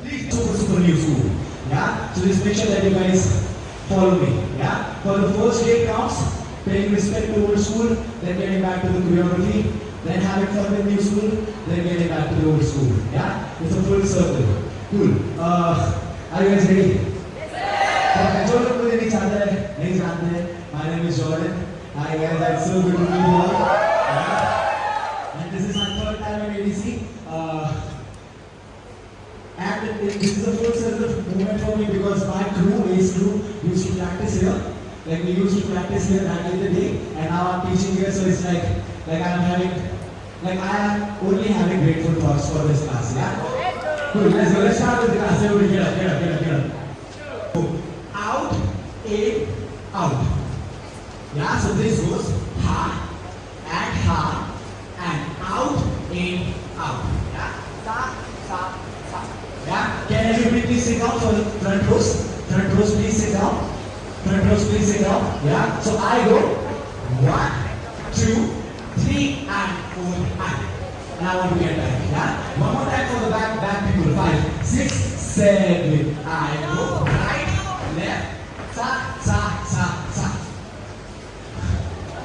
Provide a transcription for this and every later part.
Please super useful. Yeah. So just make sure that you guys follow me. Yeah. For the first day counts, paying respect to old school, then getting back to the choreography, then having fun with new school, then getting back to the old school. Yeah. It's a full circle. Cool. Are you guys ready? Yes, sir. My name is Jordan. Hi guys, that's so good to meet you all. Yeah. And this is my third time at ADC. And this is a full circle moment for me because my crew, Ace crew, used to practice here. Like we used to practice here back in the day, and now I'm teaching here, so it's like I am only having grateful thoughts for this class. Yeah. Cool. Let's go. Let's start with the class. Everybody get up. Out, in, out. Yeah, so this goes ha and out, in, out. Yeah, sa. Yeah, can everybody please sit down for the front rows? Front rows, please sit down. Front rows, please sit down. Yeah, so I go 1, 2, 3, and 4, and. And I want to get back. Yeah, one more time for the back people. 5, 6, 7. I go right, left, sa.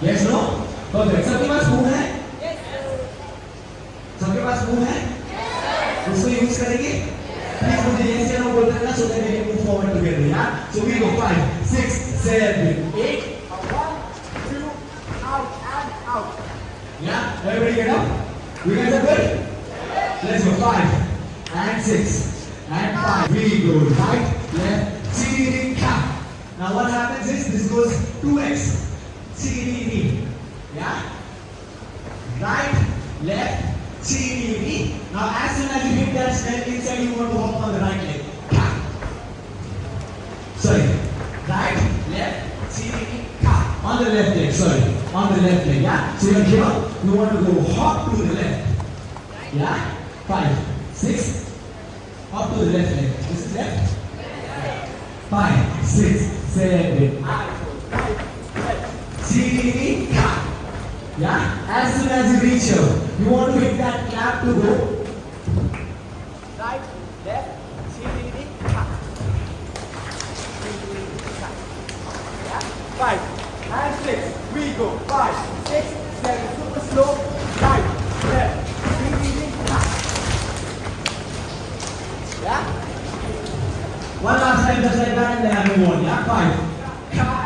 Yes, no? Perfect. सबके पास मुंह है? Yes, sir. सबके पास मुंह है? Yes, sir. उसको use करेंगे? Please मुझे yes या no बोलते रहना so that we can move forward together. Yeah? So we go 5, 6, 7, 8. 1, 2, out and out. Yeah? Everybody get up? You guys are good? Yes. Let's go 5 and 6 and 5. We go right, left, C, cap. Now what happens is this goes 2x. C, yeah? Right, left, C, Now as soon as you hit that step inside, you want to hop on the right leg. Sorry. Right, left, C, on the left leg, sorry. On the left leg, yeah? So you're here, you want to go hop to the left. Yeah? 5, 6, up to the left leg. This is left. 5, 6, 7, 8. C, yeah? As soon as you reach here, you want to hit that clap to go. Right, left, C, yeah? 5 and 6. We go 5, 6, 7. Super slow. Right, left, C, yeah? One last time just like that and then I move on. Yeah? 5.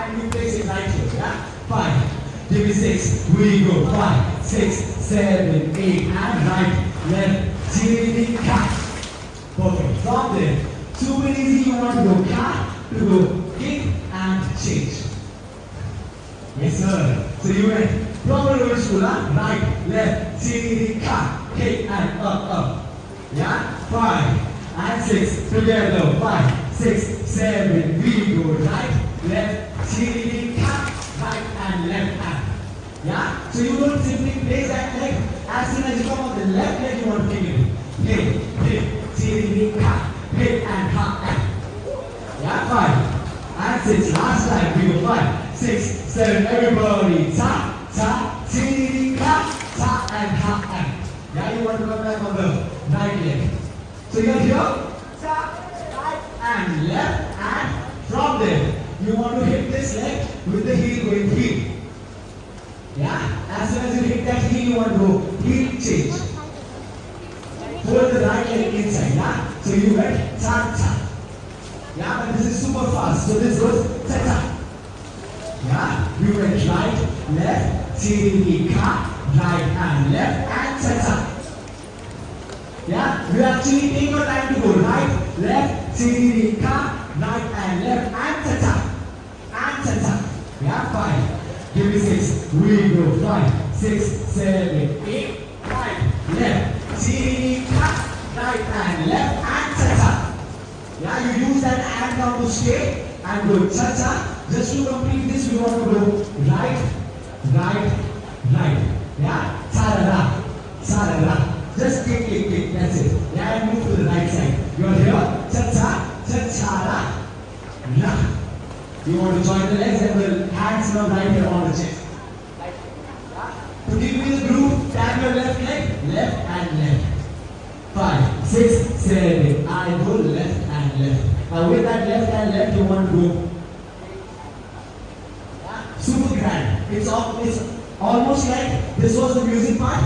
And you place it right here. Yeah? 5. Give me 6. We go 5, 6, 7, 8, and right, left, C, cut. Perfect. From there, super easy. You want to go cut, to go kick and change. Yes, sir. So you went proper old school, huh? Right, left, C, cut, kick and up. Yeah? 5 and 6 together. 5, 6, 7. We go right, left, C, cut. Right and left hand. Yeah? So you don't simply place that leg. As soon as you come on the left leg, you want to kick it. Hit, see, hit and hand. Yeah? 5 and 6. Last time we go 5, 6, 7. Everybody. Ta, see, ta and hand. Yeah? You want to come back on the right leg. So you're here. Ta, right and left and from there. You want to hit this leg with the heel going heel. Yeah? As soon as you hit that heel, you want to go heel change. Hold the right leg inside. Yeah? So you went ta. Yeah? But this is super fast. So this goes ta. Yeah? You went right, left, see, right and left and ta. Yeah? You actually take your time to go right, left, see, right and left and ta. Yeah, 5. Give me 6. We go 5, 6, 7, 8, 5. Left. See, right and left and cha. Yeah, you use that hand now to stay and go cha. Just to complete this, we want to go right. Yeah, sarara. Just kick. That's it. Yeah, and move to the right side. You're here. Cha. Ra. You want to join the legs and the hands now right here on the chest. To give me the groove, tap your left leg, left and left. 5, 6, 7. I go left and left. Now with that left and left, you want to go super grand. It's almost like this was the music part.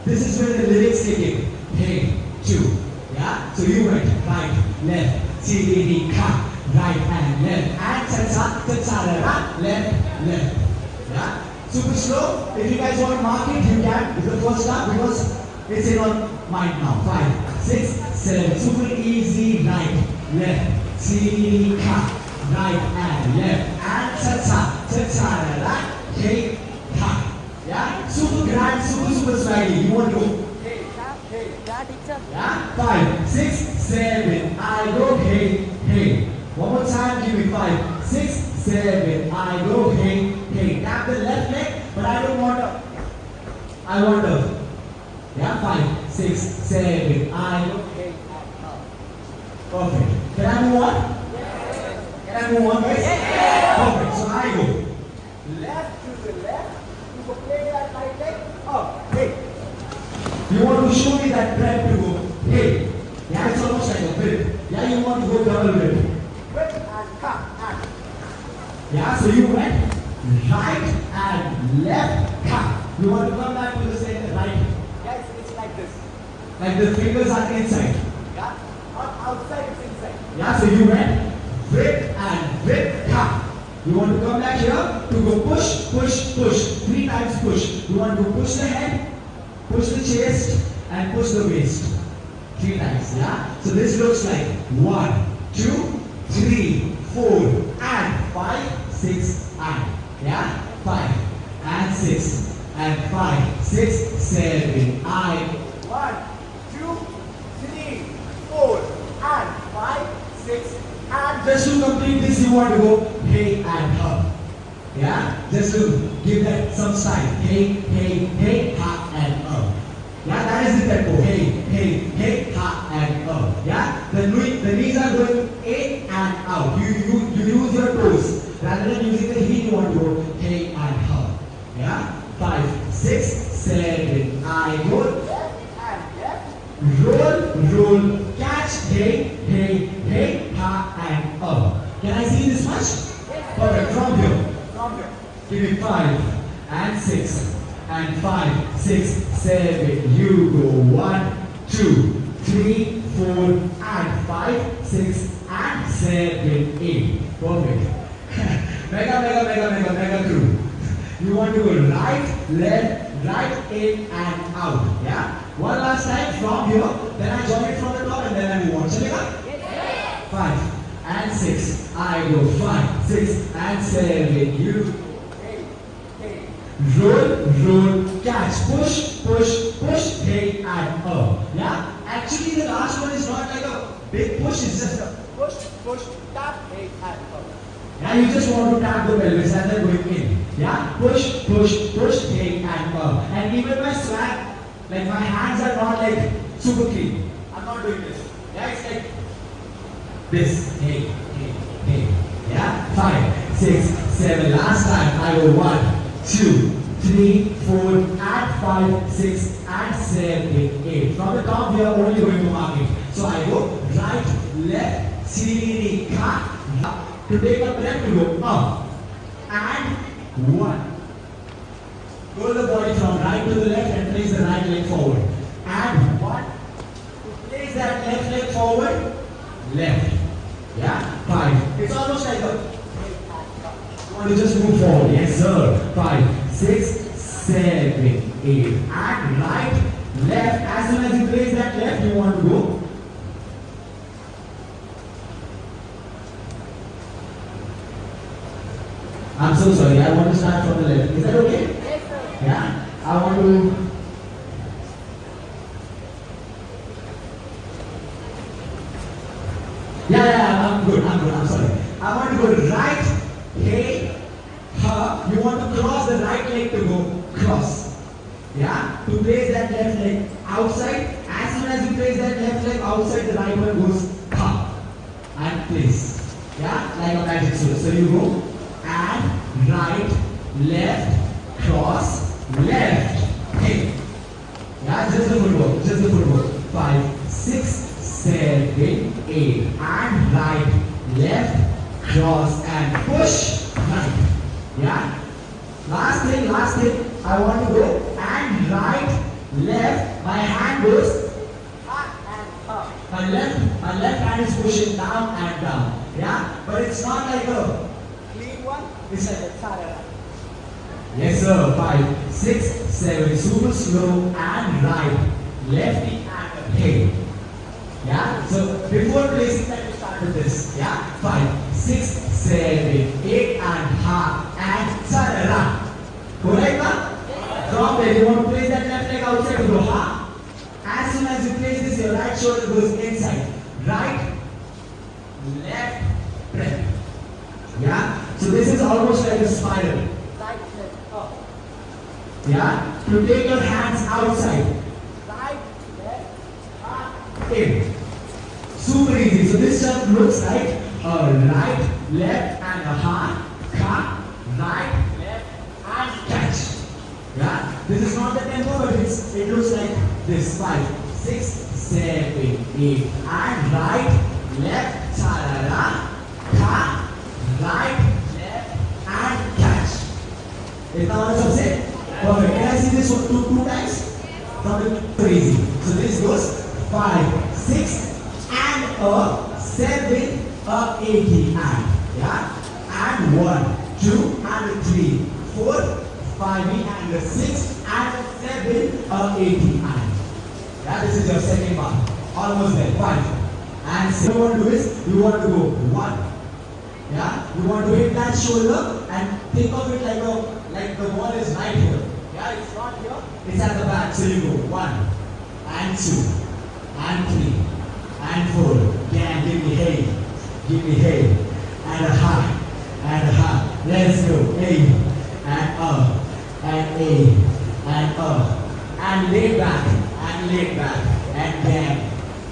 This is where the lyrics kick in. Hey, two. Yeah? So you went right, left, C, D, D, ka. Right and left. And cha-cha, left. Yeah? Super slow. If you guys want to mark it, you can. It's the first step because it's in your mind now. 5, 6, 7. Super easy. Right, left, C, ka. Right and left. And cha-cha, hey, ha. Yeah? Super grand, super swaggy. You want to go? Yeah? 5, 6, 7. I go hey. One more time, give me 5, 6, 7. I go hey. Tap the left leg, but I don't want to. I want to. Yeah, 5, 6, 7. I go hey. Perfect. Can I move on? Yes. Can I move on, guys? Yes. Perfect. So I go left to the left. You go play that right leg. Up, hey. You want to show me that trend to go hey. Yeah, it's almost like a whip. Yeah, you want to go double whip. Whip and cut and. Yeah, so you went right and left cut. You want to come back to the same right. Yes, it's like this. Like the fingers are inside. Yeah, not outside, it's inside. Yeah, so you went whip and whip cut. You want to come back here to go push. 3 times push. You want to push the head, push the chest, and push the waist. 3 times, yeah? So this looks like 1, 2, 3, 4, and 5, 6, and. Yeah? 5, and 6, and 5, 6, 7, I. 1, 2, 3, 4, and 5, 6, and. Just to complete this, you want to go hey and her. Yeah? Just to give that some style. Hey, ha, and yeah, that is the tempo. Hey, ha, and yeah? The knees are going in and out. You use your toes. Rather than using the heel, you want to go hey and ha. Yeah? 5, 6, 7. I go left and left. Roll, catch, hey, ha, and Can I see this much? Yes. Perfect. From here. Give me 5 and 6 and 5, 6, 7. You go 1, 2, 3, 4 and 5, 6 and 7, 8. Perfect. Mega crew. You want to go right, left, right, in and out. Yeah? One last time from here. Then I join it from the top and then I move on. Chalega? Yes. 5 and 6. I go 5, 6 and 7. You roll, catch, push, hey and yeah? Actually the last one is not like a big push, it's just a push, tap, hey and yeah, you just want to tap the pelvis and then going in. Yeah? Push, hey and and even my swag, like my hands are not like super clean. I'm not doing this. Yeah, it's like this. Hey. Yeah? 5, 6, 7. Last time I go 1, 2, 3, 4, and 5, 6, and 7, 8. From the top, we are only going to mark it. So I go right, left, C, D, ka. To take a breath, to go up. And 1. Roll the body from right to the left and place the right leg forward. And 1. To place that left leg forward, left. Yeah? 5. It's almost like a. You want to just move forward. Yes, sir. 5, 6, 7, 8. And right, left. As soon as you place that left, you want to go. I'm so sorry. I want to start from the left. Is that okay? Yes, sir. Yeah? I want to. Yeah, I'm good. I'm sorry. I want to go right, hey, her. You want to cross the right leg to go cross. Yeah? To place that left leg outside. As soon as you place that left leg outside, the right one goes ha. And place. Yeah? Like a magic sword. So you go and right, left, cross, left, hey. Yeah? Just the footwork. 5, 6, 7, 8. And right, left, cross and push. Right. Yeah. Last thing. I want to go and right, left. My hand goes up and up. My left hand is pushing down and down. Yeah. But it's not like a clean one. It's like a tarara. Yes, sir. 5, 6, 7. Super slow and right, lefty and okay. Yeah. So before placing that, you start with this. Yeah. 5, 6, 7, 8 and half and tarara. Correct, ma? From there, you want to place that left leg outside to go half. As soon as you place this, your right shoulder goes inside. Right, left, left. Yeah? So this is almost like a spiral. Right, left, up. Yeah? To take your hands outside. Right, left, up, in. Super easy. So this jump looks like a right, left, and a half, cut, right, left, and catch. Yeah? This is not the tempo, but it looks like this. 5, 6, 7, 8. And right, left, tarara, cut, right, left, and catch. Is that what I'm saying? Perfect. Can I see this one two times? From the crazy. So this goes 5, 6, and a 7, a 80 and. Yeah? And 1, 2, and a 3, 4, 5, and a 6, and a 7, a 80 and. Yeah, this is your second bar. Almost there. 5. And so what you want to do is, you want to go 1. Yeah? You want to hit that shoulder and think of it like the wall is right here. Yeah, it's not here. It's at the back. So you go 1, and 2, and 3, and 4. Yeah, give me hey. Give me hey. And a half. And a half. Let's go. 8. And up. And 8. And up. And lay back. And lay back. And down.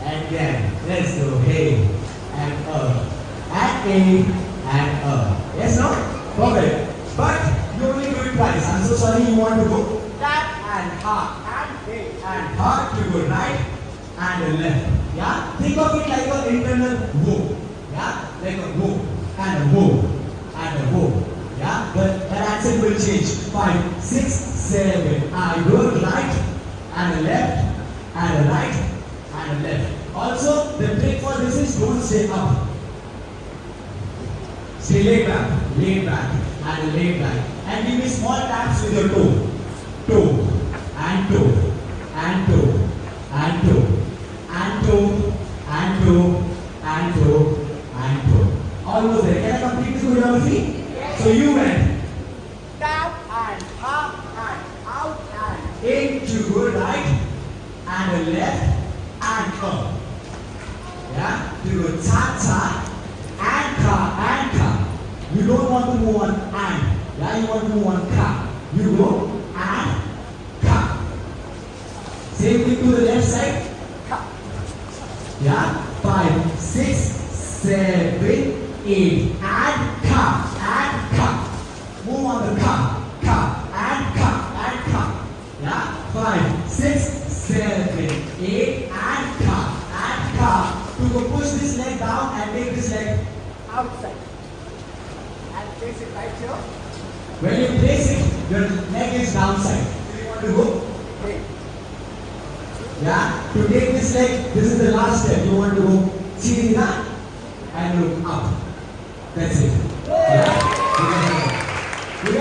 And down. Let's go. Hey. And up. And 8. And up. Yes, no? Perfect. But you only do it twice. I'm so sorry, you want to go that and half. And 8. And half. You go right and left. Yeah? Think of it like an internal whoop. Yeah? Like a whoop. And a whoop. And a whoop. Yeah? But that accent will change. 5, 6, 7. I go right and a left and a right and a left. Also, the trick for this is don't stay up. Stay laid back, and lay back. And give me small taps with your toe. Toe, and toe, and toe, and toe, and toe, and toe, and toe, and toe. Almost there. Can I complete this choreography? Yes. So you went down and up and out and in to go right and left and up. Yeah? You go ta-ta and ka and ka. You don't want to move on and. Yeah, you want to move on ka. You go and ka. Same thing to the left side. Ka. Yeah? 5, 6, 7, 8. And ka. And ka. Move on the ka. Ka. And ka. And ka. Yeah? 5, 6, 7, 8. And ka. And ka. You go push this leg down and take this leg outside. And place it right here. When you place it, your leg is downside. So you want to go hey. Yeah? To take this leg, this is the last step. You want to go sitting down and look up. That's it.